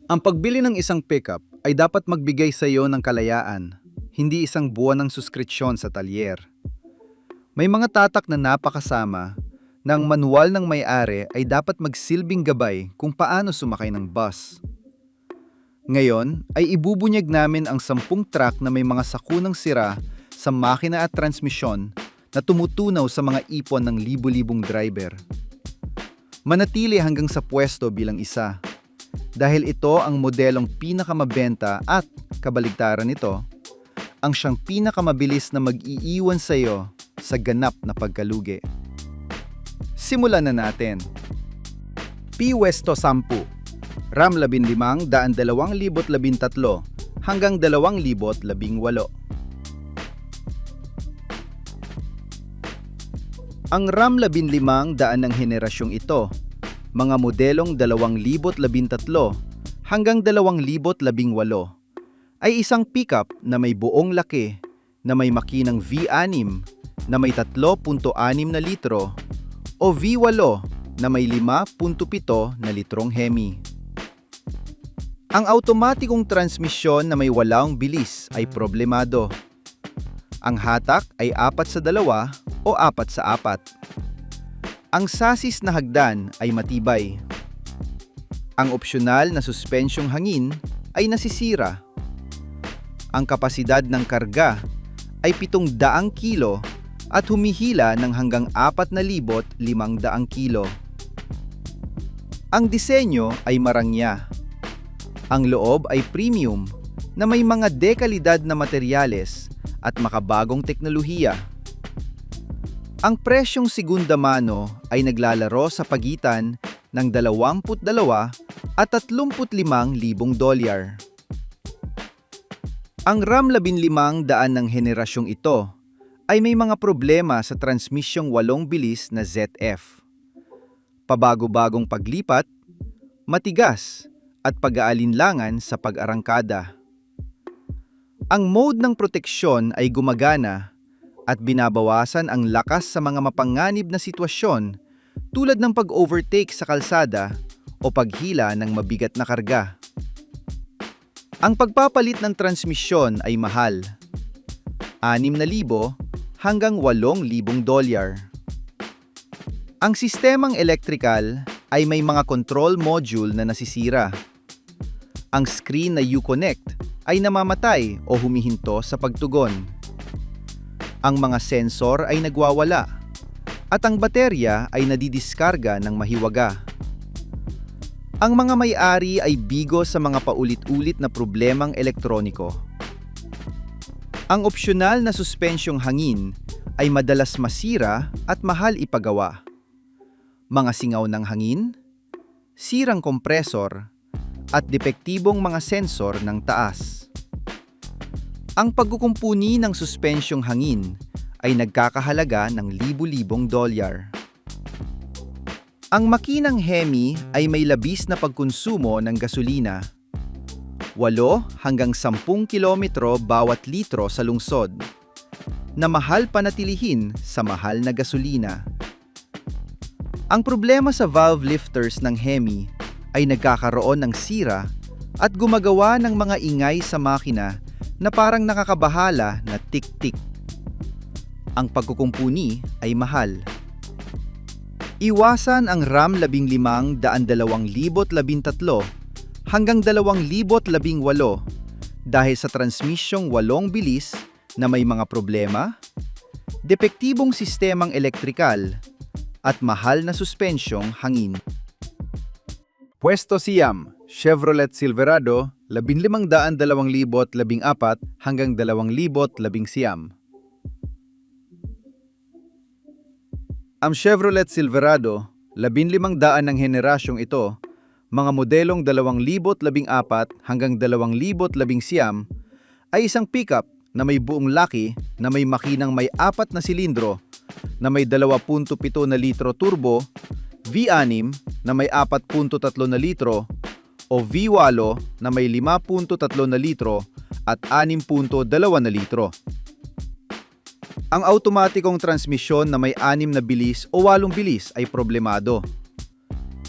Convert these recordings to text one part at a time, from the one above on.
Ang pagbili ng isang pickup ay dapat magbigay sa iyo ng kalayaan, hindi isang buwan ng suskritsyon sa talyer. May mga tatak na napakasama na ang manual ng may-ari ay dapat magsilbing gabay kung paano sumakay ng bus. Ngayon ay ibubunyag namin ang 10 truck na may mga sakunang sira sa makina at transmisyon na tumutunaw sa mga ipon ng libu-libong driver. Manatili hanggang sa pwesto bilang isa. Dahil ito ang modelong pinakamabenta at, kabaligtaran nito, ang siyang pinakamabilis na mag-iiwan sa iyo sa ganap na pagkalugi. Simulan na natin. P-Westo 10, RAM 15 daan 2013 hanggang 2018. Ang RAM 15 daan ng henerasyong ito, mga modelong 2013 hanggang 2018, ay isang pickup na may buong laki, na may makinang V6 na may 3.6 na litro o V8 na may 5.7 na litrong Hemi. Ang automatikong transmisyon na may walawang bilis ay problemado. Ang hatak ay 4-2 o 4-4. Ang sasis na hagdan ay matibay. Ang opsyonal na suspensyong hangin ay nasisira. Ang kapasidad ng karga ay 700 kilo at humihila ng hanggang 4,500 kilo. Ang disenyo ay marangya. Ang loob ay premium na may mga dekalidad na materyales at makabagong teknolohiya. Ang presyong segunda mano ay naglalaro sa pagitan ng 22 at 35,000 dolyar. Ang RAM 15 daan ng henerasyong ito ay may mga problema sa transmisyong 8 bilis na ZF. Pabago-bagong paglipat, matigas at pag-aalinlangan sa pag-arangkada. Ang mode ng proteksyon ay gumagana at binabawasan ang lakas sa mga mapanganib na sitwasyon tulad ng pag-overtake sa kalsada o paghila ng mabigat na karga. Ang pagpapalit ng transmisyon ay mahal, 6,000 hanggang 8,000 dolyar. Ang sistemang elektrikal ay may mga control module na nasisira. Ang screen na Uconnect ay namamatay o humihinto sa pagtugon. Ang mga sensor ay nagwawala at ang baterya ay nadidiskarga ng mahiwaga. Ang mga may-ari ay bigo sa mga paulit-ulit na problemang elektroniko. Ang opsyonal na suspensyong hangin ay madalas masira at mahal ipagawa. Mga singaw ng hangin, sirang kompresor, at depektibong mga sensor ng taas. Ang pagkukumpuni ng suspensyong hangin ay nagkakahalaga ng libu-libong dolyar. Ang makinang Hemi ay may labis na pagkonsumo ng gasolina. 8 hanggang 10 kilometro bawat litro sa lungsod, na mahal panatilihin sa mahal na gasolina. Ang problema sa valve lifters ng Hemi ay nagkakaroon ng sira at gumagawa ng mga ingay sa makina na parang nakakabahala na tik-tik. Ang pagkukumpuni ay mahal. Iwasan ang RAM 15 daan 2013 hanggang 2018 dahil sa transmisyong 8 bilis na may mga problema, depektibong sistemang elektrikal, at mahal na suspensyong hangin. Pwesto Siyam, Chevrolet Silverado 15 daan 2014 hanggang 2019. Ang Chevrolet Silverado 15 daan ng henerasyong ito, mga modelong 2014 hanggang 2019, ay isang pickup na may buong laki na may makinang may 4 na silindro na may 2.7 na litro turbo, V6 na may 4.3 na litro o V8 na may 5.3 na litro at 6.2 na litro. Ang automatikong transmisyon na may 6 na bilis o 8 bilis ay problemado.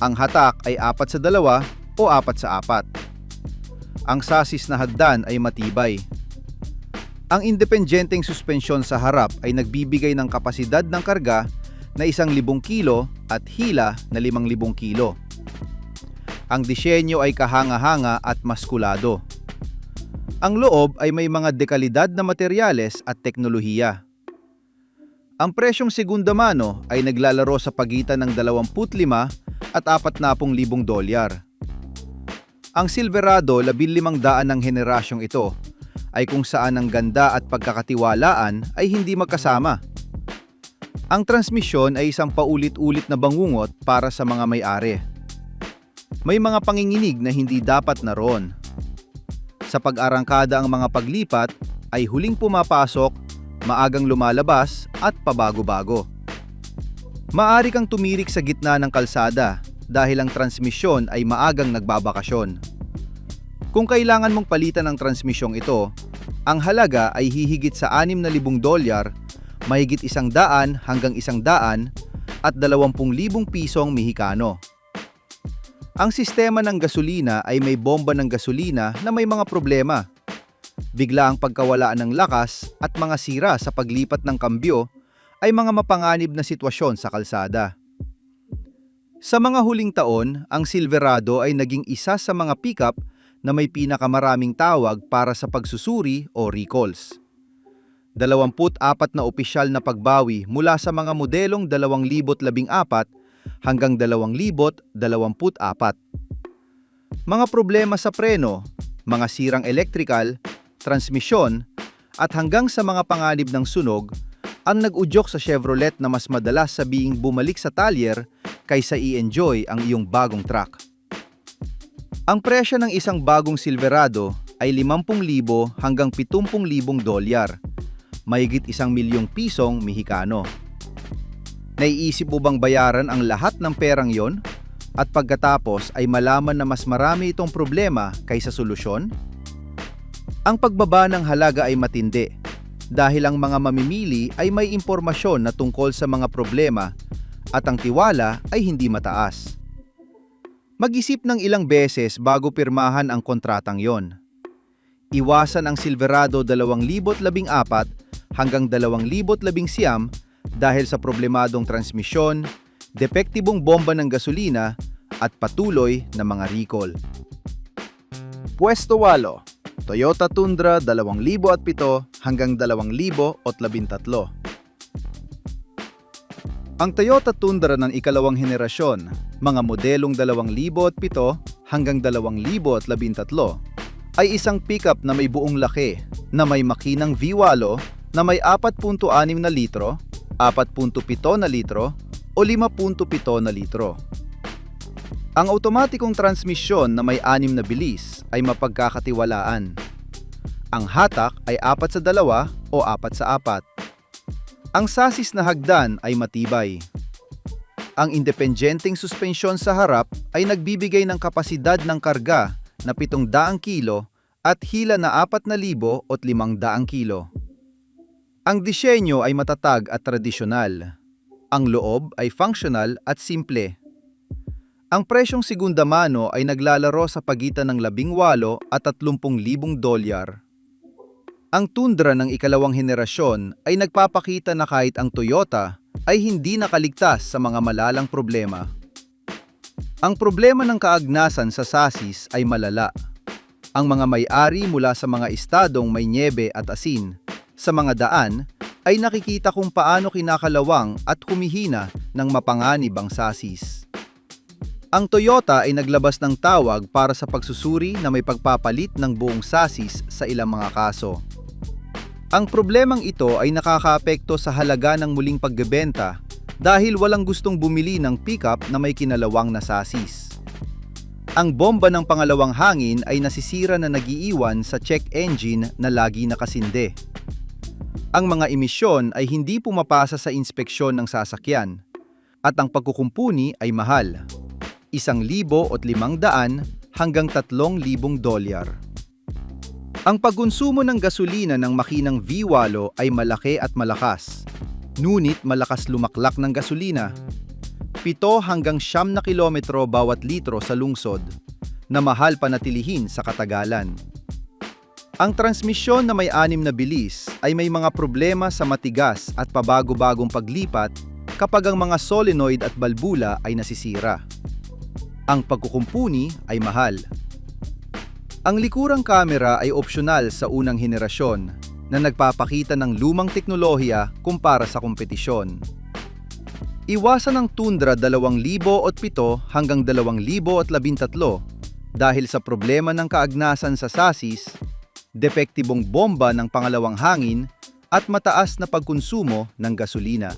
Ang hatak ay 4-2 o 4-4. Ang sasis na hagdan ay matibay. Ang independenteng suspensyon sa harap ay nagbibigay ng kapasidad ng karga na 1,000 kilo at hila na 5,000 kilo. Ang disenyo ay kahanga-hanga at maskulado. Ang loob ay may mga dekalidad na materyales at teknolohiya. Ang presyong segunda mano ay naglalaro sa pagitan ng 25 at 40,000 dolyar. Ang Silverado 1500 ng henerasyong ito ay kung saan ang ganda at pagkakatiwalaan ay hindi magkasama. Ang transmisyon ay isang paulit-ulit na bangungot para sa mga may-ari. May mga panginginig na hindi dapat naroon. Sa pag-arangkada ang mga paglipat ay huling pumapasok, maagang lumalabas at pabago-bago. Maaari kang tumirik sa gitna ng kalsada dahil ang transmisyon ay maagang nagbabakasyon. Kung kailangan mong palitan ang transmisyong ito, ang halaga ay hihigit sa 6,000 dolyar, mahigit 100 hanggang 100 at 20,000 pisong Mexicano. Ang sistema ng gasolina ay may bomba ng gasolina na may mga problema. Bigla ang pagkawalaan ng lakas at mga sira sa paglipat ng kambyo ay mga mapanganib na sitwasyon sa kalsada. Sa mga huling taon, ang Silverado ay naging isa sa mga pickup na may pinakamaraming tawag para sa pagsusuri o recalls. 24 na opisyal na pagbawi mula sa mga modelong 2014 hanggang 2024. Mga problema sa preno, mga sirang electrical, transmisyon, at hanggang sa mga panganib ng sunog ang nag-udyok sa Chevrolet na mas madalas sabihing bumalik sa talyer kaysa i-enjoy ang iyong bagong truck. Ang presyo ng isang bagong Silverado ay 50,000 hanggang 70,000 dolyar, mahigit 1,000,000 pisong Mexicano. Naiisip mo bang bayaran ang lahat ng perang yon? At pagkatapos ay malaman na mas marami itong problema kaysa solusyon? Ang pagbaba ng halaga ay matindi dahil ang mga mamimili ay may impormasyon na tungkol sa mga problema at ang tiwala ay hindi mataas. Mag-isip ng ilang beses bago pirmahan ang kontratang yon. Iwasan ang Silverado 2014 hanggang 2019 dahil sa problemadong transmisyon, depektibong bomba ng gasolina at patuloy na mga recall. Pwesto 8. Toyota Tundra 2007 hanggang 2013. Ang Toyota Tundra ng ikalawang henerasyon, mga modelong 2007 hanggang 2013, ay isang pickup na may buong laki, na may makinang V8 na may 4.6 na litro, 4.7 na litro o 5.7 na litro. Ang automatikong transmisyon na may 6 na bilis ay mapagkakatiwalaan. Ang hatak ay 4 sa 2 o 4 sa 4. Ang sasis na hagdan ay matibay. Ang independenteng suspensyon sa harap ay nagbibigay ng kapasidad ng karga na 700 kilo at hila na 4,000 o 500 kilo. Ang disenyo ay matatag at tradisyonal. Ang loob ay functional at simple. Ang presyong segunda mano ay naglalaro sa pagitan ng 18 at 30,000 dolyar. Ang Tundra ng ikalawang henerasyon ay nagpapakita na kahit ang Toyota ay hindi nakaligtas sa mga malalang problema. Ang problema ng kaagnasan sa sasis ay malala. Ang mga may-ari mula sa mga estadong may nyebe at asin sa mga daan ay nakikita kung paano kinakalawang at humihina ng mapanganib ang sasis. Ang Toyota ay naglabas ng tawag para sa pagsusuri na may pagpapalit ng buong sasis sa ilang mga kaso. Ang problemang ito ay nakakaapekto sa halaga ng muling pagbebenta dahil walang gustong bumili ng pickup na may kinalawang na sasis. Ang bomba ng pangalawang hangin ay nasisira na nagiiwan sa check engine na lagi nakasinde. Ang mga emisyon ay hindi pumapasa sa inspeksyon ng sasakyan at ang pagkukumpuni ay mahal. 1,500 hanggang 3,000 dolyar. Ang pagkonsumo ng gasolina ng makinang V8 ay malaki at malakas. Ngunit malakas lumaklak ng gasolina. 7 hanggang 9 na kilometro bawat litro sa lungsod. na mahal panatilihin sa katagalan. Ang transmisyon na may 6 na bilis ay may mga problema sa matigas at pabago-bagong paglipat kapag ang mga solenoid at balbula ay nasisira. Ang pagkukumpuni ay mahal. Ang likurang kamera ay opsyonal sa unang henerasyon na nagpapakita ng lumang teknolohiya kumpara sa kompetisyon. Iwasan ang Tundra 2007 hanggang 2013 dahil sa problema ng kaagnasan sa sasis, depektibong bomba ng pangalawang hangin at mataas na pagkonsumo ng gasolina.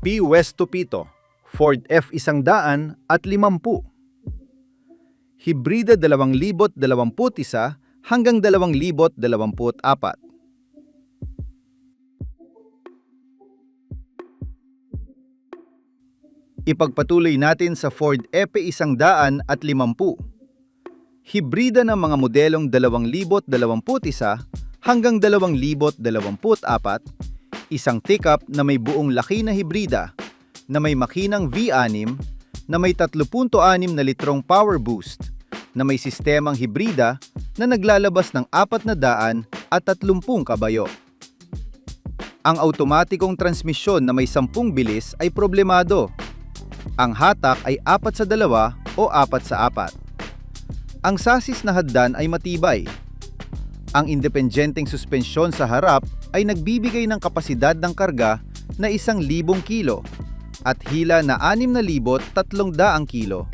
P. Westo Pito, Ford F-150. Hibrida 2021 hanggang 2024. Ipagpatuloy natin sa Ford F-150. Hibrida ng mga modelong 2021 hanggang 2024, isang pickup na may buong laki na hibrida, na may makinang V6, na may 3.6 na litrong power boost, na may sistemang hibrida na naglalabas ng 430 kabayo. Ang automatikong transmisyon na may 10 bilis ay problemado. Ang hatak ay 4-2 o 4-4. Ang sasis na haddan ay matibay. Ang independenteng suspensyon sa harap ay nagbibigay ng kapasidad ng karga na 1,000 kilo at hila na 6,300 kilo.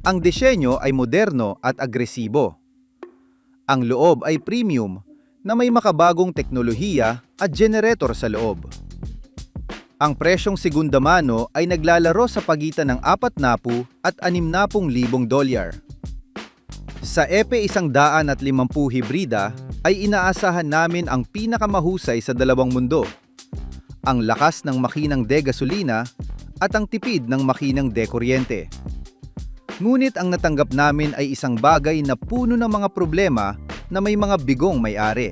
Ang disenyo ay moderno at agresibo. Ang loob ay premium na may makabagong teknolohiya at generator sa loob. Ang presyong segunda mano ay naglalaro sa pagitan ng 40,000 at 60,000 dolyar. Sa EP-150 hibrida ay inaasahan namin ang pinakamahusay sa dalawang mundo. Ang lakas ng makinang de-gasolina at ang tipid ng makinang de-kuryente. Ngunit ang natanggap namin ay isang bagay na puno ng mga problema na may mga bigong may-ari.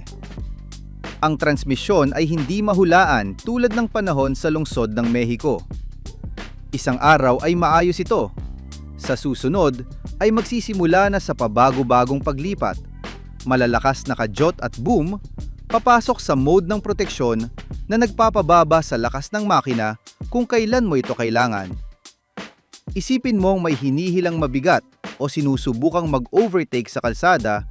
Ang transmisyon ay hindi mahulaan tulad ng panahon sa lungsod ng Mexico. Isang araw ay maayos ito. Sa susunod ay magsisimula na sa pabago-bagong paglipat. Malalakas na kajot at boom, papasok sa mode ng proteksyon na nagpapababa sa lakas ng makina kung kailan mo ito kailangan. Isipin mong may hinihilang mabigat o sinusubukang mag-overtake sa kalsada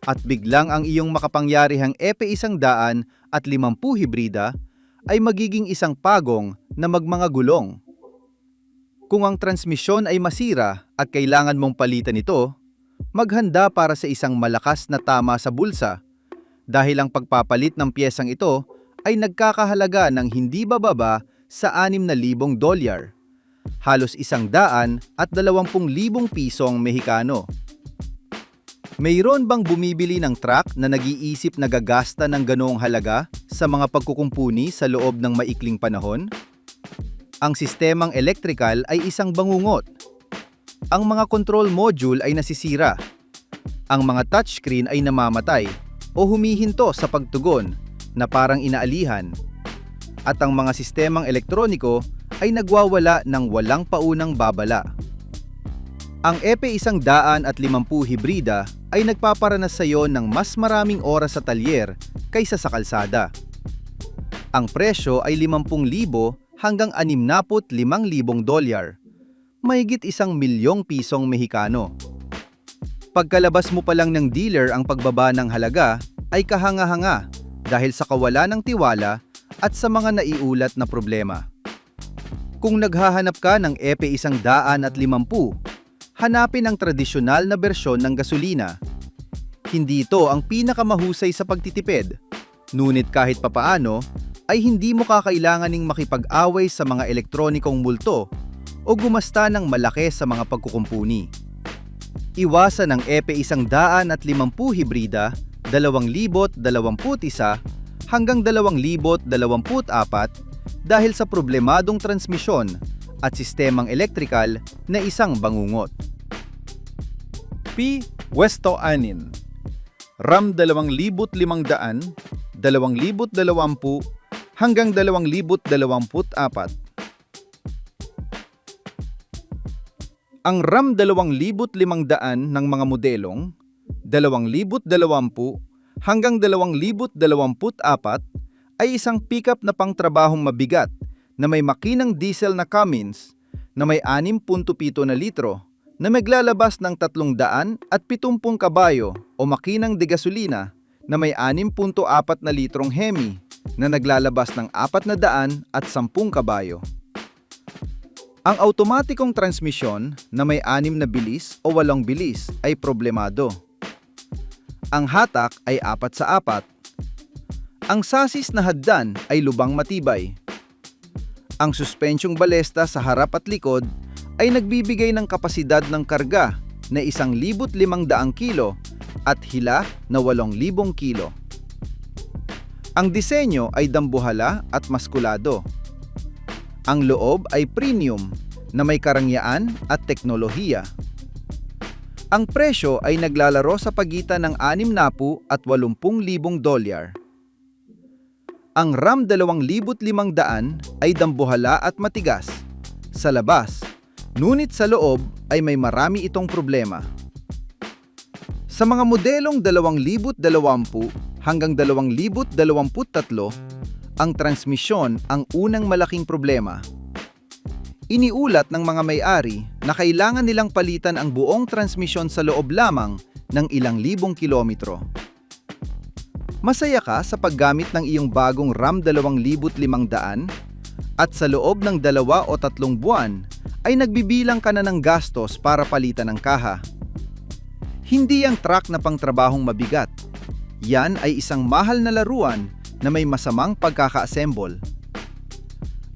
at biglang ang iyong makapangyarihang EP-150 hibrida ay magiging isang pagong na magmanga gulong. Kung ang transmisyon ay masira at kailangan mong palitan ito, maghanda para sa isang malakas na tama sa bulsa dahil ang pagpapalit ng piyesang ito ay nagkakahalaga ng hindi bababa sa 6,000 dolyar, halos 120,000 pisong Mexicano. Mayroon bang bumibili ng truck na nag-iisip na gagasta ng ganoong halaga sa mga pagkukumpuni sa loob ng maikling panahon? Ang sistemang electrical ay isang bangungot. Ang mga control module ay nasisira. Ang mga touchscreen ay namamatay o humihinto sa pagtugon na parang inaalihan. At ang mga sistemang elektroniko ay nagwawala ng walang paunang babala. Ang EP-150 hibrida ay nagpaparanas sa iyo ng mas maraming oras sa talyer kaysa sa kalsada. Ang presyo ay 50,000 hanggang 65,000 dolyar, mahigit 1,000,000 pisong Mexicano. Pagkalabas mo pa lang ng dealer ang pagbaba ng halaga ay kahanga-hanga dahil sa kawalan ng tiwala at sa mga naiulat na problema. Kung naghahanap ka ng EP-150, hanapin ang tradisyonal na bersyon ng gasolina. Hindi ito ang pinakamahusay sa pagtitipid, ngunit kahit papaano ay hindi mo kakailanganing makipag-away sa mga elektronikong multo o gumasta ng malaki sa mga pagkukumpuni. Iwasan ang EP-150 hibrida 2021 hanggang 2024 dahil sa problemadong transmisyon at sistemang elektrikal na isang bangungot. P. Westo Anin, RAM 2,500, 2020 hanggang 2024. Ang RAM 2500 ng mga modelong 2020 hanggang 2024 ay isang pickup na pangtrabahong mabigat na may makinang diesel na Cummins na may 6.7 na litro na maglalabas ng 370 kabayo o makinang degasolina na may 6.4 na litrong Hemi na naglalabas ng 410 kabayo. Ang automatikong transmisyon na may 6 na bilis o 8 bilis ay problemado. Ang hatak ay 4x4. Ang sasis na haddan ay lubang matibay. Ang suspensyong balesta sa harap at likod ay nagbibigay ng kapasidad ng karga na 1,500 kilo at hila na 8,000 kilo. Ang disenyo ay dambuhala at maskulado. Ang loob ay premium na may karangyaan at teknolohiya. Ang presyo ay naglalaro sa pagitan ng 60,000 at 80,000 dolyar. Ang RAM 2500 ay dambuhala at matigas sa labas, ngunit sa loob ay may marami itong problema. Sa mga modelong 2020 hanggang 2023, ang transmisyon ang unang malaking problema. Iniulat ng mga may-ari na kailangan nilang palitan ang buong transmisyon sa loob lamang ng ilang libong kilometro. Masaya ka sa paggamit ng iyong bagong RAM 2500 at sa loob ng 2 o 3 buwan ay nagbibilang ka na ng gastos para palitan ang kaha. Hindi ang truck na pangtrabahong mabigat. Yan ay isang mahal na laruan na may masamang pagkaka-assemble.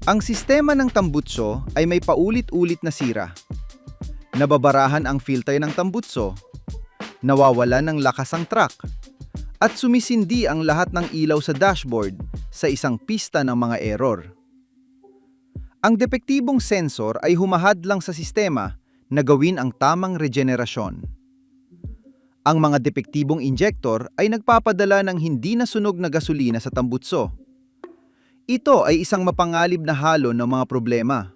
Ang sistema ng tambutso ay may paulit-ulit na sira. Nababarahan ang filter ng tambutso, nawawala ng lakas ang truck, at sumisindi ang lahat ng ilaw sa dashboard sa isang pista ng mga error. Ang depektibong sensor ay humahadlang sa sistema na gawin ang tamang regenerasyon. Ang mga depektibong injector ay nagpapadala ng hindi nasunog na gasolina sa tambutso. Ito ay isang mapangalib na halo ng mga problema.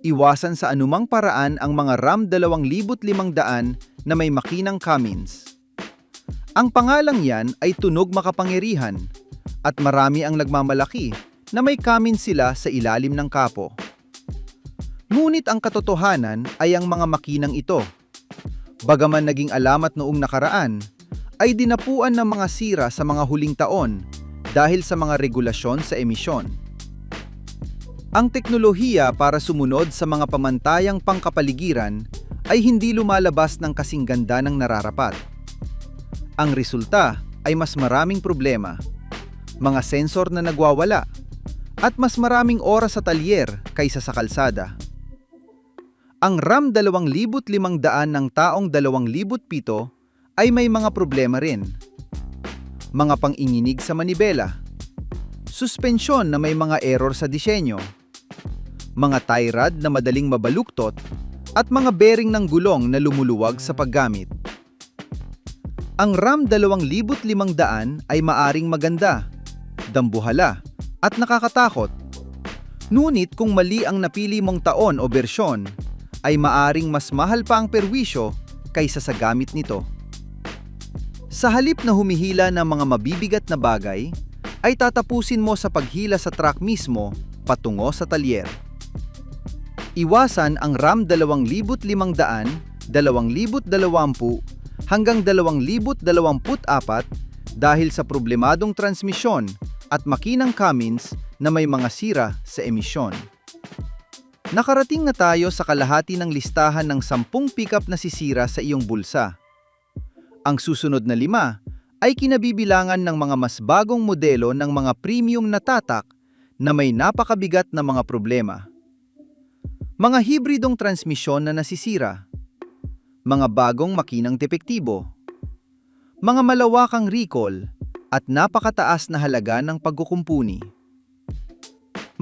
Iwasan sa anumang paraan ang mga RAM 2500 na may makinang Cummins. Ang pangalang yan ay tunog makapangyarihan at marami ang nagmamalaki na may Cummins sila sa ilalim ng kapo. Ngunit ang katotohanan ay ang mga makinang ito, bagaman naging alamat noong nakaraan, ay dinapuan ng mga sira sa mga huling taon dahil sa mga regulasyon sa emisyon. Ang teknolohiya para sumunod sa mga pamantayang pangkapaligiran ay hindi lumalabas ng kasing ganda ng nararapat. Ang resulta ay mas maraming problema, mga sensor na nagwawala, at mas maraming oras sa talyer kaysa sa kalsada. Ang RAM 2500 ng taong 2007 ay may mga problema rin. Mga pang-inginig sa manibela, suspensyon na may mga error sa disenyo, mga tie rod na madaling mabaluktot, at mga bearing ng gulong na lumuluwag sa paggamit. Ang RAM 2500 ay maaring maganda, dambuhala, at nakakatakot. Ngunit kung mali ang napili mong taon o bersyon, ay maaring mas mahal pa ang perwisyo kaysa sa gamit nito. Sa halip na humihila ng mga mabibigat na bagay, ay tatapusin mo sa paghila sa truck mismo patungo sa talyer. Iwasan ang RAM 2500, 2020 hanggang 2024 dahil sa problemadong transmisyon at makinang Cummins na may mga sira sa emisyon. Nakarating na tayo sa kalahati ng listahan ng 10 pickup na sisira sa iyong bulsa. Ang susunod na 5 ay kinabibilangan ng mga mas bagong modelo ng mga premium na tatak na may napakabigat na mga problema. Mga hibridong transmisyon na nasisira, mga bagong makinang depektibo, mga malawakang recall, at napakataas na halaga ng pagkukumpuni.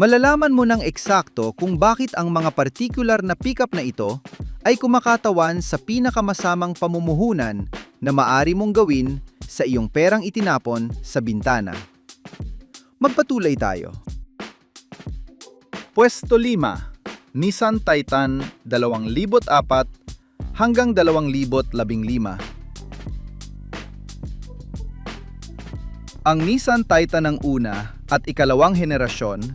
Malalaman mo ng eksakto kung bakit ang mga partikular na pickup na ito ay kumakatawan sa pinakamasamang pamumuhunan na maaari mong gawin sa iyong perang itinapon sa bintana. Magpatuloy tayo. Pwesto 5. Nissan Titan 2004 hanggang 2015. Ang Nissan Titan ng una at ikalawang henerasyon,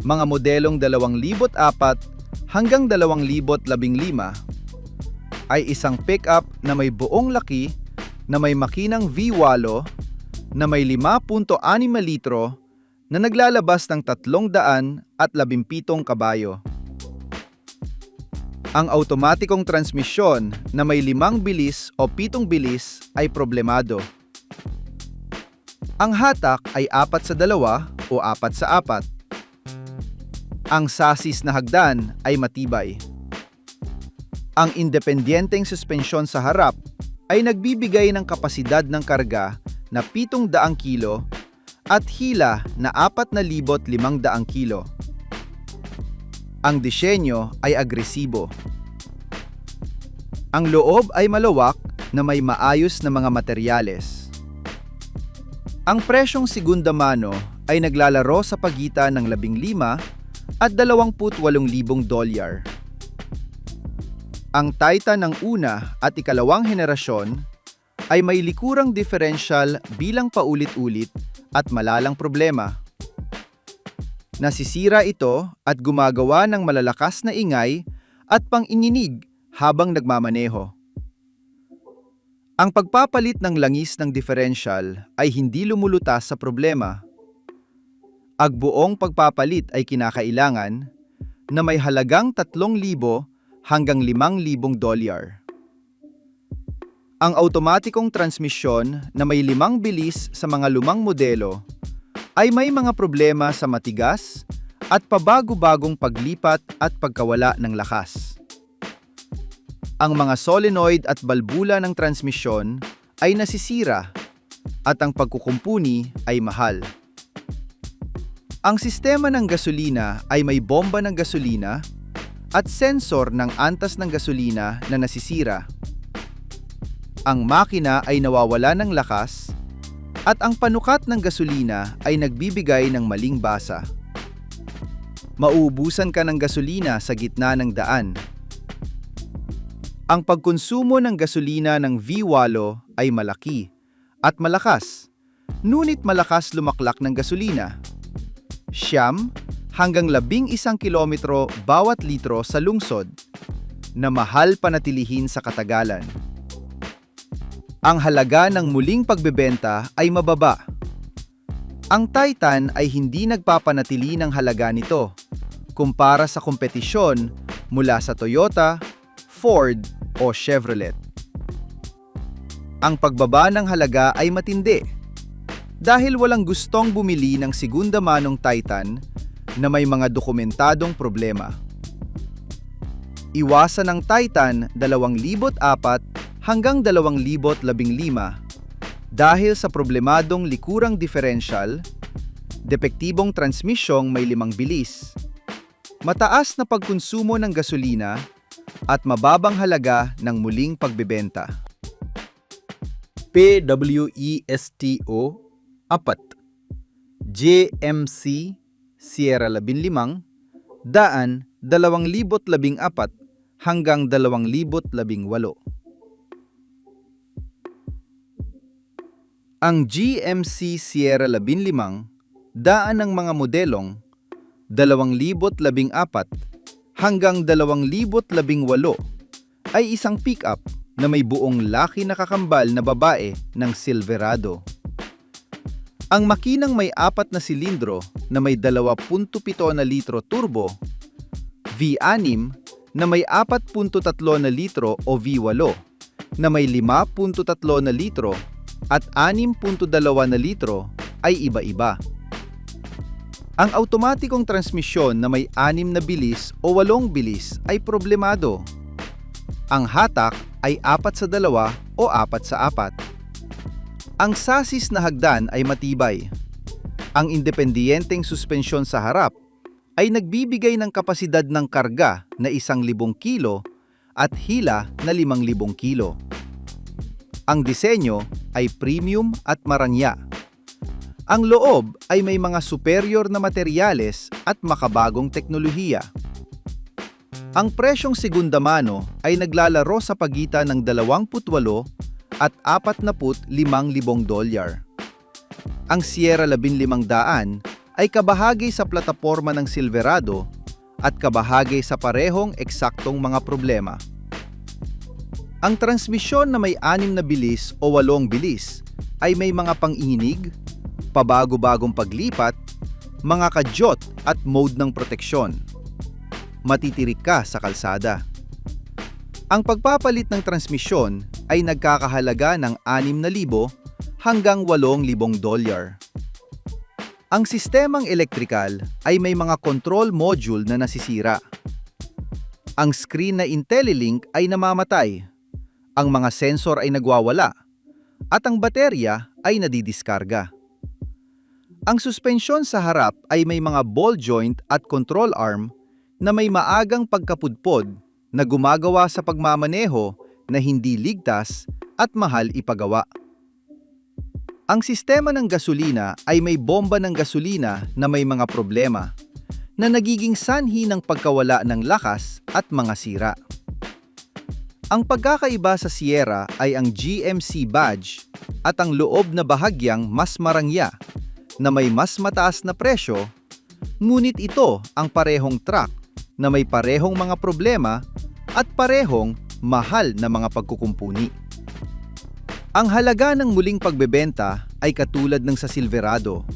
mga modelong 2004 hanggang 2015, ay isang pickup na may buong laki, na may makinang V8, na may 5.6 litro, na naglalabas ng 317 kabayo. Ang automatikong transmisyon na may 5 bilis o 7 bilis ay problemado. Ang hatak ay 4-2 o 4-4. Ang sasis na hagdan ay matibay. Ang independenteng suspensyon sa harap ay nagbibigay ng kapasidad ng karga na 700 kilo at hila na 4,500 kilo. Ang disenyo ay agresibo. Ang loob ay malawak na may maayos na mga materyales. Ang presyong segunda mano ay naglalaro sa pagitan ng 15,000 at 28,000 dolyar. Ang Titan ng una at ikalawang henerasyon ay may likurang diferensyal bilang paulit-ulit at malalang problema. Nasisira ito at gumagawa ng malalakas na ingay at pang-ininig habang nagmamaneho. Ang pagpapalit ng langis ng diferensyal ay hindi lumulutas sa problema. Ang buong pagpapalit ay kinakailangan na may halagang 3,000 hanggang 5,000 dolyar. Ang automatikong transmisyon na may 5 bilis sa mga lumang modelo ay may mga problema sa matigas at pabago-bagong paglipat at pagkawala ng lakas. Ang mga solenoid at balbula ng transmisyon ay nasisira at ang pagkukumpuni ay mahal. Ang sistema ng gasolina ay may bomba ng gasolina at sensor ng antas ng gasolina na nasisira. Ang makina ay nawawala ng lakas at ang panukat ng gasolina ay nagbibigay ng maling basa. Mauubusan ka ng gasolina sa gitna ng daan. Ang pagkonsumo ng gasolina ng V8 ay malaki at malakas, ngunit malakas lumaklak ng gasolina. 9 hanggang 11 kilometro bawat litro sa lungsod, na mahal panatilihin sa katagalan. Ang halaga ng muling pagbebenta ay mababa. Ang Titan ay hindi nagpapanatili ng halaga nito kumpara sa kompetisyon mula sa Toyota, Ford o Chevrolet. Ang pagbaba ng halaga ay matindi dahil walang gustong bumili ng segunda manong Titan na may mga dokumentadong problema. Iwasan ng Titan 2004 hanggang 2015 dahil sa problemadong likurang diferensyal, depektibong transmisyong may 5 bilis, mataas na pagkonsumo ng gasolina at mababang halaga ng muling pagbebenta. PWESTO 4 JMC Sierra 15 daan 2014 hanggang 2018. Ang GMC Sierra 15 daan ng mga modelong 2014 hanggang 2018 ay isang pickup na may buong laki na kakambal na babae ng Silverado. Ang makinang may 4 na silindro na may 2.7 na litro turbo, V6 na may 4.3 na litro o V8 na may 5.3 na litro at 6.2 na litro ay iba-iba. Ang automatikong transmisyon na may 6 na bilis o 8 bilis ay problemado. Ang hatak ay 4-2 o 4-4. Ang sasis na hagdan ay matibay. Ang independiyenteng suspensyon sa harap ay nagbibigay ng kapasidad ng karga na 1,000 kilo at hila na 5,000 kilo. Ang disenyo ay premium at marangya. Ang loob ay may mga superior na materyales at makabagong teknolohiya. Ang presyong segunda mano ay naglalaro sa pagitan ng 28 at 45,000 dolyar. Ang Sierra 1500 ay kabahagi sa plataporma ng Silverado at kabahagi sa parehong eksaktong mga problema. Ang transmisyon na may 6 na bilis o 8 bilis ay may mga pang-inig, pabago-bagong paglipat, mga kadyot at mode ng proteksyon. Matitirik ka sa kalsada. Ang pagpapalit ng transmisyon ay nagkakahalaga ng 6,000 hanggang 8,000 dolyar. Ang sistemang elektrikal ay may mga control module na nasisira. Ang screen na IntelliLink ay namamatay, ang mga sensor ay nagwawala, at ang baterya ay nadidiskarga. Ang suspensyon sa harap ay may mga ball joint at control arm na may maagang pagkapudpod na gumagawa sa pagmamaneho na hindi ligtas at mahal ipagawa. Ang sistema ng gasolina ay may bomba ng gasolina na may mga problema na nagiging sanhi ng pagkawala ng lakas at mga sira. Ang pagkakaiba sa Sierra ay ang GMC badge at ang loob na bahagyang mas marangya na may mas mataas na presyo, ngunit ito ang parehong truck na may parehong mga problema at parehong mahal na mga pagkukumpuni. Ang halaga ng muling pagbebenta ay katulad ng sa Silverado.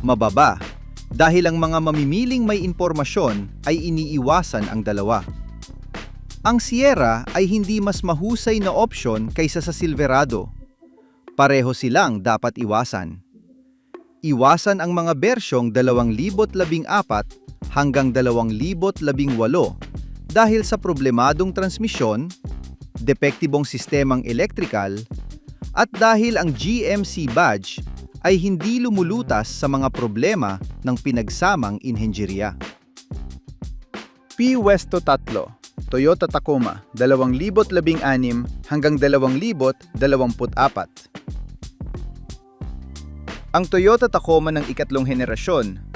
Mababa dahil ang mga mamimiling may impormasyon ay iniiwasan ang dalawa. Ang Sierra ay hindi mas mahusay na opsyon kaysa sa Silverado. Pareho silang dapat iwasan. Iwasan ang mga bersyong 2014 hanggang 2018 dahil sa problemadong transmisyon, depektibong sistemang elektrikal, at dahil ang GMC badge ay hindi lumulutas sa mga problema ng pinagsamang inhenjerya. P-Westo 3, Toyota Tacoma, 2016 hanggang 2024. Ang Toyota Tacoma ng ikatlong henerasyon,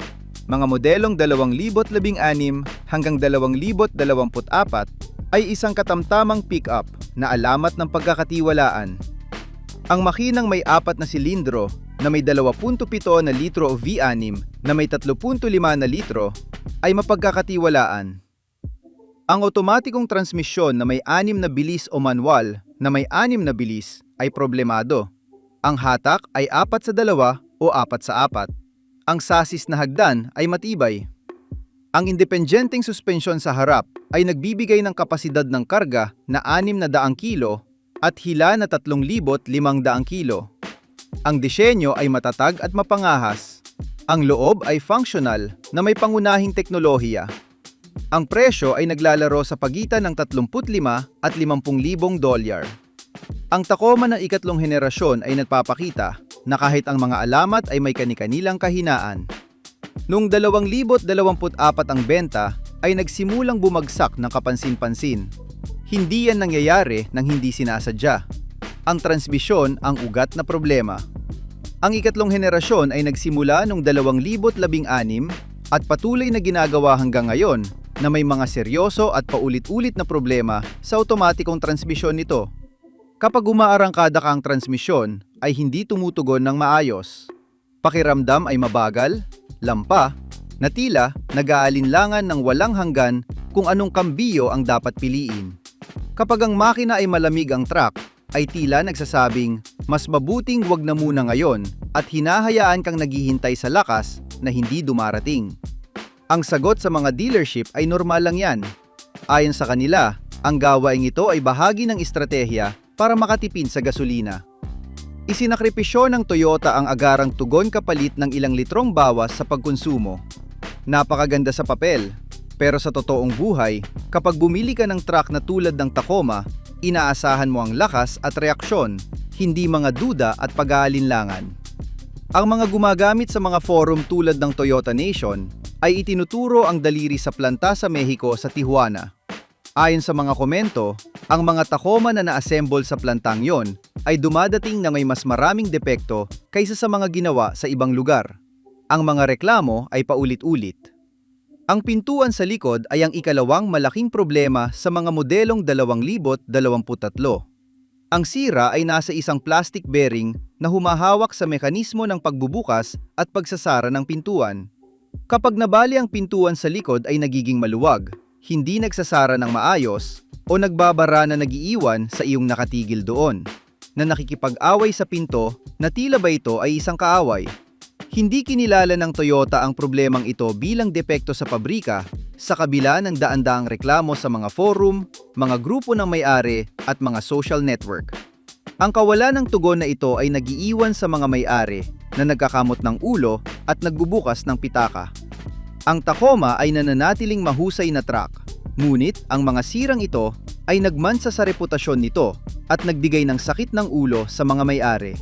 mga modelong 2016 hanggang 2024 ay isang katamtamang pick-up na alamat ng pagkakatiwalaan. Ang makinang may 4 na silindro na may 2.7 na litro o V6 na may 3.5 na litro ay mapagkakatiwalaan. Ang otomatikong transmisyon na may 6 na bilis o manual na may 6 na bilis ay problemado. Ang hatak ay 4 sa 2 o 4 sa 4. Ang sasis na hagdan ay matibay. Ang independenteng suspensyon sa harap ay nagbibigay ng kapasidad ng karga na 600 kilo at hila na 3,500 kilo. Ang disenyo ay matatag at mapangahas. Ang loob ay functional na may pangunahing teknolohiya. Ang presyo ay naglalaro sa pagitan ng 35 at 50,000 dolyar. Ang Tacoma ng ikatlong henerasyon ay nagpapakita na kahit ang mga alamat ay may kani-kanilang kahinaan. Noong 2024 ang benta ay nagsimulang bumagsak ng kapansin-pansin. Hindi yan nangyayari nang hindi sinasadya. Ang transmisyon ang ugat na problema. Ang ikatlong henerasyon ay nagsimula noong 2016 at patuloy na ginagawa hanggang ngayon na may mga seryoso at paulit-ulit na problema sa otomatikong transmisyon nito. Kapag umaarangkada ka ang transmisyon, ay hindi tumutugon ng maayos. Pakiramdam ay mabagal, lampa, na tila nag-aalinlangan ng walang hanggan kung anong kambiyo ang dapat piliin. Kapag ang makina ay malamig ang truck, ay tila nagsasabing, mas mabuting wag na muna ngayon at hinahayaan kang naghihintay sa lakas na hindi dumarating. Ang sagot sa mga dealership ay normal lang yan. Ayon sa kanila, ang gawaing ito ay bahagi ng estratehiya para makatipid sa gasolina. Isinakripisyo ng Toyota ang agarang tugon kapalit ng ilang litrong bawas sa pagkonsumo. Napakaganda sa papel, pero sa totoong buhay, kapag bumili ka ng truck na tulad ng Tacoma, inaasahan mo ang lakas at reaksyon, hindi mga duda at pag-aalinlangan. Ang mga gumagamit sa mga forum tulad ng Toyota Nation ay itinuturo ang daliri sa planta sa Mexico sa Tijuana. Ayon sa mga komento, ang mga Tacoma na na-assemble sa plantang yon ay dumadating na may mas maraming depekto kaysa sa mga ginawa sa ibang lugar. Ang mga reklamo ay paulit-ulit. Ang pintuan sa likod ay ang ikalawang malaking problema sa mga modelong 2023. Ang sira ay nasa isang plastic bearing na humahawak sa mekanismo ng pagbubukas at pagsasara ng pintuan. Kapag nabali ang pintuan sa likod ay nagiging maluwag, hindi nagsasara ng maayos, o nagbabara na nagiiwan sa iyong nakatigil doon, na nakikipag-away sa pinto na tila ba ito ay isang kaaway. Hindi kinilala ng Toyota ang problemang ito bilang depekto sa pabrika sa kabila ng daan-daang reklamo sa mga forum, mga grupo ng may-ari at mga social network. Ang kawalan ng tugon na ito ay nagiiwan sa mga may-ari na nagkakamot ng ulo at nagbubukas ng pitaka. Ang Tacoma ay nananatiling mahusay na truck, ngunit ang mga sirang ito ay nagmansa sa reputasyon nito at nagbigay ng sakit ng ulo sa mga may-ari.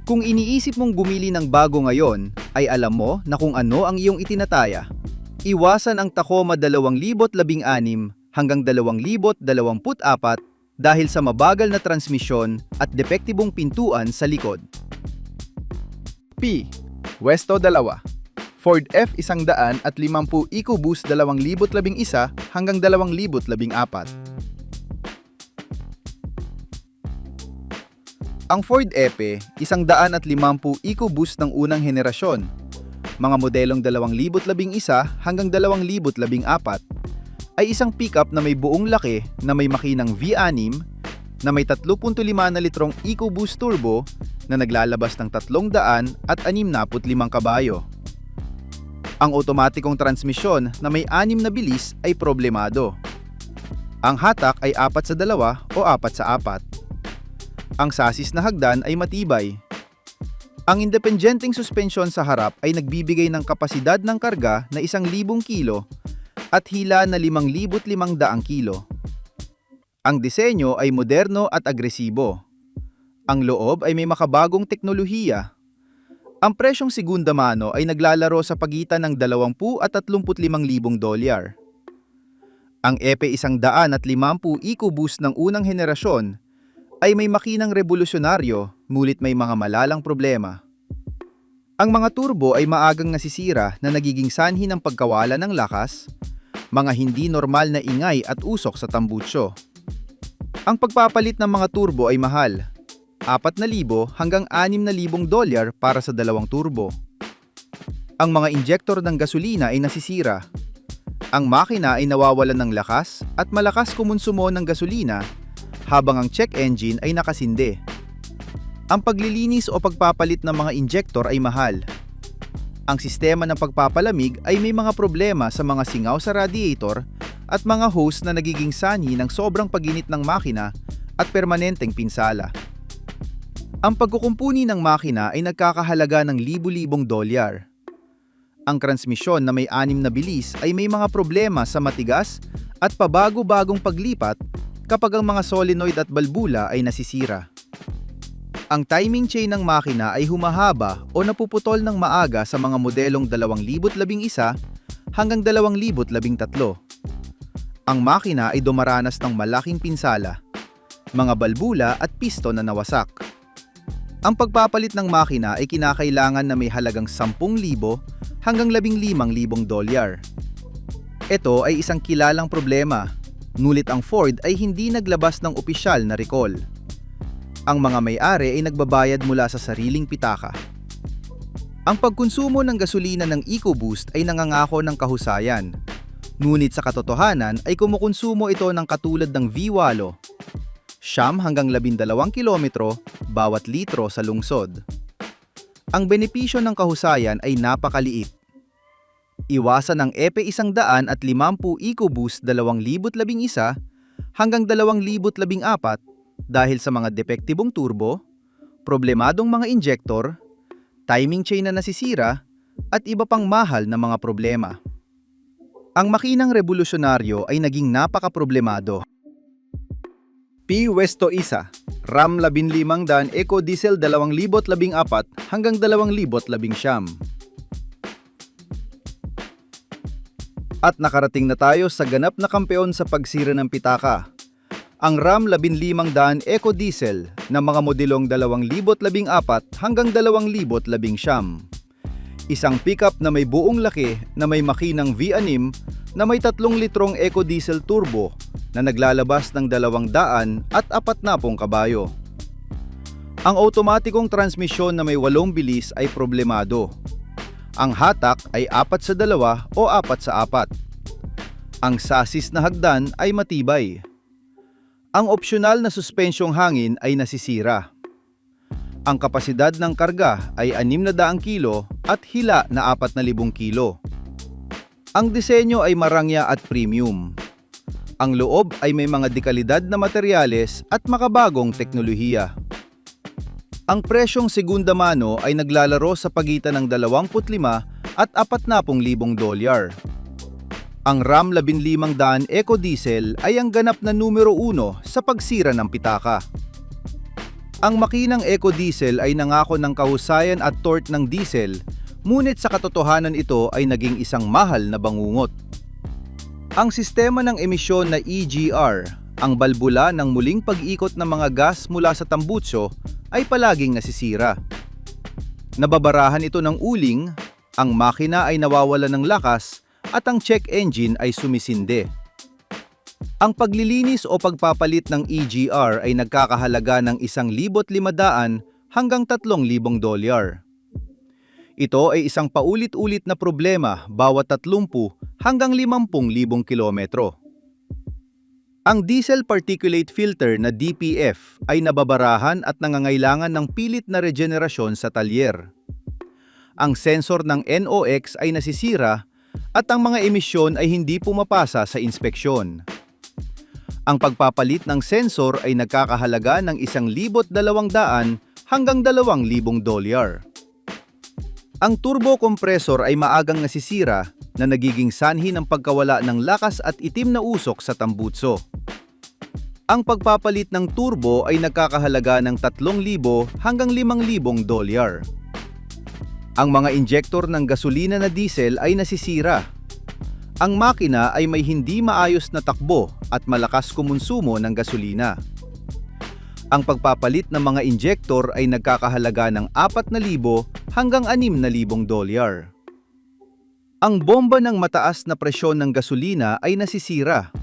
Kung iniisip mong bumili ng bago ngayon, ay alam mo na kung ano ang iyong itinataya. Iwasan ang Tacoma 2016 hanggang 2024 dahil sa mabagal na transmisyon at depektibong pintuan sa likod. P. Westo 2. Ford F150 EcoBoost 2011 hanggang 2014. Ang Ford F150 EcoBoost ng unang henerasyon, mga modelong 2011 hanggang 2014, ay isang pickup na may buong laki na may makinang V6 na may 3.5 na litrong EcoBoost Turbo na naglalabas ng 365 kabayo. Ang otomatikong transmisyon na may 6 na bilis ay problemado. Ang hatak ay 4-2 o 4-4. Ang sasis na hagdan ay matibay. Ang independenteng suspensyon sa harap ay nagbibigay ng kapasidad ng karga na 1,000 kilo at hila na 5,500 kilo. Ang disenyo ay moderno at agresibo. Ang loob ay may makabagong teknolohiya. Ang presyong segunda mano ay naglalaro sa pagitan ng $20,000 at $35,000. Ang F150 EcoBoost ng unang henerasyon ay may makinang revolusyonaryo, ngunit may mga malalang problema. Ang mga turbo ay maagang nasisira na nagiging sanhi ng pagkawala ng lakas, mga hindi normal na ingay at usok sa tambutsyo. Ang pagpapalit ng mga turbo ay mahal, $4,000 hanggang $6,000 para sa 2 turbo. Ang mga injektor ng gasolina ay nasisira. Ang makina ay nawawalan ng lakas at malakas kumonsumo ng gasolina habang ang check engine ay nakasindi. Ang paglilinis o pagpapalit ng mga injektor ay mahal. Ang sistema ng pagpapalamig ay may mga problema sa mga singaw sa radiator at mga hose na nagiging sanhi ng sobrang paginit ng makina at permanenteng pinsala. Ang pagkukumpuni ng makina ay nagkakahalaga ng libu-libong dolyar. Ang transmisyon na may 6 na bilis ay may mga problema sa matigas at pabago-bagong paglipat kapag ang mga solenoid at balbula ay nasisira. Ang timing chain ng makina ay humahaba o napuputol ng maaga sa mga modelong 2011 hanggang 2013. Ang makina ay dumaranas ng malaking pinsala, mga balbula at piston na nawasak. Ang pagpapalit ng makina ay kinakailangan na may halagang 10,000 hanggang 15,000 dolyar. Ito ay isang kilalang problema, ngunit ang Ford ay hindi naglabas ng opisyal na recall. Ang mga may-ari ay nagbabayad mula sa sariling pitaka. Ang pagkonsumo ng gasolina ng EcoBoost ay nangangako ng kahusayan, ngunit sa katotohanan ay kumukonsumo ito ng katulad ng V8, 9 hanggang 12 kilometro bawat litro sa lungsod. Ang benepisyo ng kahusayan ay napakaliit. Iwasan ang F150 EcoBoost 2011 hanggang 2014 dahil sa mga depektibong turbo, problemadong mga injektor, timing chain na nasisira, at iba pang mahal na mga problema. Ang makinang revolusyonaryo ay naging napaka-problemado. P. Westo 1, RAM 1500 Eco Diesel 2014 hanggang 2019. At nakarating na tayo sa ganap na kampeon sa pagsira ng pitaka. Ang RAM 1500 Eco Diesel na mga modelong 2014 hanggang 2019. Isang pickup na may buong laki na may makinang V6 na may 3 litrong eco-diesel turbo na naglalabas ng 240 kabayo. Ang automatikong transmisyon na may 8 bilis ay problemado. Ang hatak ay 4-2 o 4-4. Ang sasis na hagdan ay matibay. Ang opsyonal na suspensyong hangin ay nasisira. Ang kapasidad ng karga ay 600 kilo at hila na 4,000 kilo. Ang disenyo ay marangya at premium. Ang loob ay may mga dekalidad na materyales at makabagong teknolohiya. Ang presyong segunda mano ay naglalaro sa pagitan ng 25 at 40,000 dolyar. Ang Ram 1500 Eco Diesel ay ang ganap na numero 1 sa pagsira ng pitaka. Ang makinang Eco Diesel ay nangako ng kahusayan at torque ng diesel, ngunit sa katotohanan ito ay naging isang mahal na bangungot. Ang sistema ng emisyon na EGR, ang balbula ng muling pag-ikot ng mga gas mula sa tambutso, ay palaging nasisira. Nababarahan ito ng uling, ang makina ay nawawala ng lakas, at ang check engine ay sumisinde. Ang paglilinis o pagpapalit ng EGR ay nagkakahalaga ng 1,500 hanggang 3,000 dolyar. Ito ay isang paulit-ulit na problema bawat 30 hanggang 50,000 kilometro. Ang diesel particulate filter na DPF ay nababarahan at nangangailangan ng pilit na regenerasyon sa talyer. Ang sensor ng NOx ay nasisira at ang mga emisyon ay hindi pumapasa sa inspeksyon. Ang pagpapalit ng sensor ay nagkakahalaga ng 1,200 hanggang 2,000 dolyar. Ang turbo compressor ay maagang nasisira na nagiging sanhi ng pagkawala ng lakas at itim na usok sa tambutso. Ang pagpapalit ng turbo ay nagkakahalaga ng 3,000 hanggang 5,000 dolyar. Ang mga injektor ng gasolina na diesel ay nasisira. Ang makina ay may hindi maayos na takbo at malakas kumonsumo ng gasolina. Ang pagpapalit ng mga injektor ay nagkakahalaga ng 4,000 hanggang 6,000 dolyar. Ang bomba ng mataas na presyon ng gasolina ay nasisira.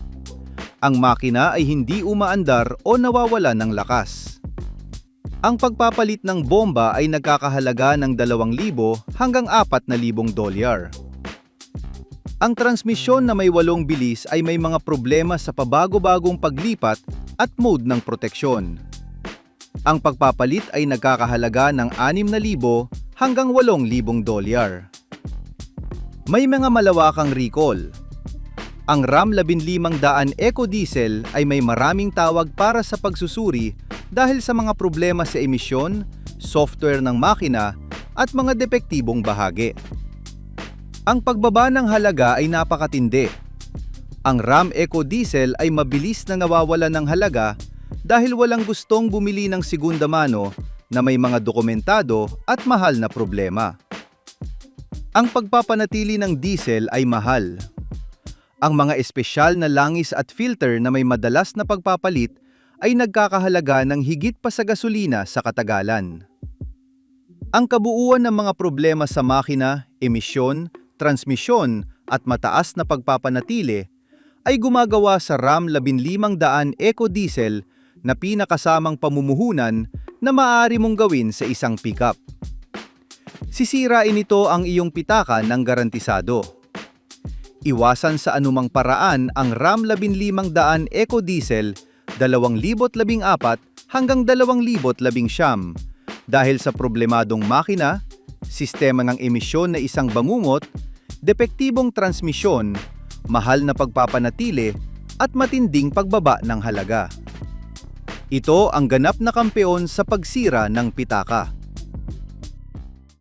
Ang makina ay hindi umaandar o nawawala ng lakas. Ang pagpapalit ng bomba ay nagkakahalaga ng 2,000 hanggang 4,000 dolyar. Ang transmisyon na may 8 bilis ay may mga problema sa pabago-bagong paglipat at mode ng proteksyon. Ang pagpapalit ay nagkakahalaga ng 6,000 hanggang 8,000 dolyar. May mga malawakang recall. Ang Ram 1500 Eco Diesel ay may maraming tawag para sa pagsusuri dahil sa mga problema sa emisyon, software ng makina, at mga depektibong bahagi. Ang pagbaba ng halaga ay napakatindi. Ang Ram Eco Diesel ay mabilis na nawawala ng halaga dahil walang gustong bumili ng segunda mano na may mga dokumentado at mahal na problema. Ang pagpapanatili ng diesel ay mahal. Ang mga espesyal na langis at filter na may madalas na pagpapalit ay nagkakahalaga ng higit pa sa gasolina sa katagalan. Ang kabuuan ng mga problema sa makina, emisyon, transmisyon at mataas na pagpapanatili ay gumagawa sa Ram 1500 Eco Diesel na pinakasamang pamumuhunan na maaari mong gawin sa isang pickup. Sisirain ito ang iyong pitaka ng garantisado. Iwasan sa anumang paraan ang Ram 1500 Eco Diesel 2014 hanggang 2019 dahil sa problemadong makina, sistema ng emisyon na isang bangungot, depektibong transmisyon, mahal na pagpapanatili, at matinding pagbaba ng halaga. Ito ang ganap na kampeon sa pagsira ng pitaka.